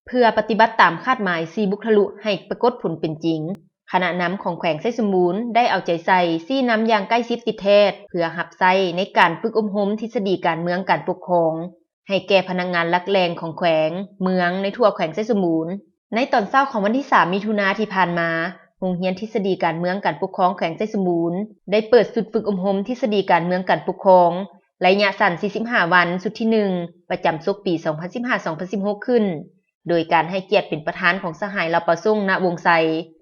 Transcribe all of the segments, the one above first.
เพื่อปฏิบัติตามคาดหมาย4บุคลุให้ปรากฏผลเป็นจริงคณะนำของแขวงไชยสมุนได้เอาใจใส่ซี่นำอย่างใกล้ชิดติดแทศเพื่อหับใช้ในการฝึกอบรมทฤษฎีการเมืองการปกครองให้แก่พนักงานหลักแหล่งของแขวงเมืองในทั่วแขวงไชยสมุนในตอนเช้าของวันที่3มิถุนายนที่ผ่านมาโรงเรียนทฤษฎีการเมืองการปกครองแขวงไชยสมุนได้เปิดสุดฝึกอบรมทฤษฎีการเมืองการปกครองระยะสั้น45วันสุดที่1ประจำศกปี2015-2016ขึ้นโดยการให้เกียรติเป็นประธานของสหายเหล่าประสงค์ณวงไส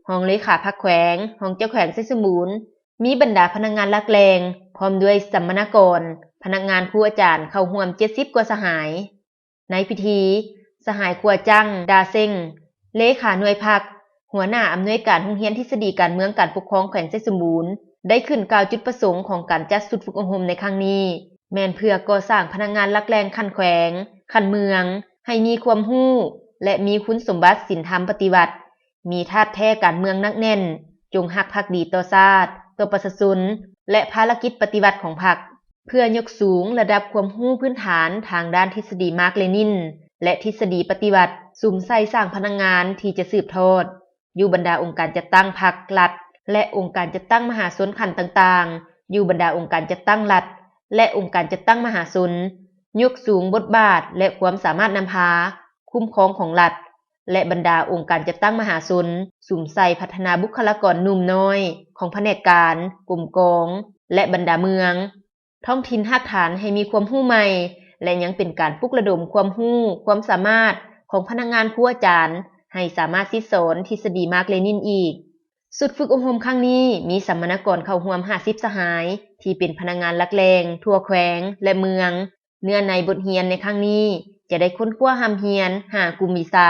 รองเลขาพรรคแขวงรองเจ้าแขวงไชยสมุนมีบรรดาพนักงานหลักแหล่งพร้อมด้วยสัมมนากรพนักงานครูอาจารย์เข้าร่วม70กว่าสหายในพิธีสหายครัวจังดาเซ็งเลขาหน่วยพรรคหัวหน้าอำนวยการโรงเรียนทฤษฎีการเมืองการปกครองแขวงไชยสมุนได้ขึ้นกล่าวจุดประสงค์ของการจัดสุดฝึกอบรมในครั้งนี้แม่นเพื่อก่อสร้างพนักงานหลักแหล่งคันแขวงคันเมืองให้มีความรู้และมีคุณสมบัติศีลธรรมปฏิบัติมีธาตุแท้การเมืองนักแน่นจงรักภักดีต่อชาติต่อประชาชนและภารกิจปฏิบัติของพรรคเพื่อยกสูงระดับความรู้พื้นฐานทางด้านทฤษฎีมาร์กเลนินและทฤษฎีปฏิบัติสุ่มใส่สร้างพนักงานที่จะสืบทอดอยู่บรรดาองค์การจัดตั้งพรรครัฐและองค์การจัดตั้งมหาชนขันธ์ต่างๆอยู่บรรดาองค์การจัดตั้งรัฐและองค์การจัดตั้งมหาชนยกสูงบทบาทและความสามารถนำพาคุ้มครองของรัฐและบรรดาองค์การจัดตั้งมหาชนสุ่มใส่พัฒนาบุคลากรหนุ่มน้อยของแผนกการกรมกองและบรรดาเมืองท้องถิ่นรากฐานให้มีความรู้ใหม่และยังเป็นการปลุกระดมความรู้ความสามารถของพนักงานครูอาจารย์ให้สามารถสิสอนทฤษฎีมาร์กเลนินอีกสุดฝึกอบรมครั้งนี้มีสัมมนากรเข้าร่วม50สหายที่เป็นพนักงานหลักแหล่งทั่วแขวงและเมืองเนื้อในบทเรียนในครั้งนี้จะได้ค้นคว้าหำเรียน5กลุ่มวิชา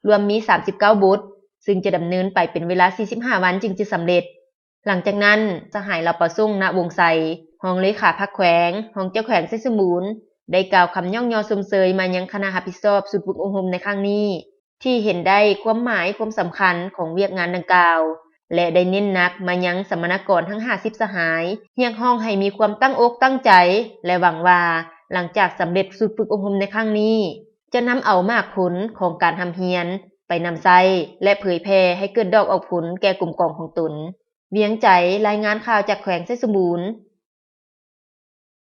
รวมมี39บทซึ่งจะดำเนินไปเป็นเวลา45วันจึงจะสำเร็จหลังจากนั้นสหายเหล่าประสงค์ณวงไสรองเลขาพรรคแขวงรองเจ้าแขวงไชยสมุนได้กล่าวคำย่องยอชมเชยมายังคณะรับผิดชอบสุดฝึกอบรมในครั้งนี้ที่เห็นได้ความหมายความสำคัญของเวียกงานดังกล่าวและได้เน้นหนักมายังสัมมนากรทั้ง50สหายเรียกร้องให้มีความตั้งอกตั้งใจและหวังว่าหลังจากสำเร็จสุดฝึกอบรมในครั้งนี้จะนำเอามากผลของการทำเรียนไปนำใช้และเผยแพร่ให้เกิดดอกออกผลแก่กลุ่มกองของตนเวียงใจรายงานข่าวจากแขวงไชยสมุน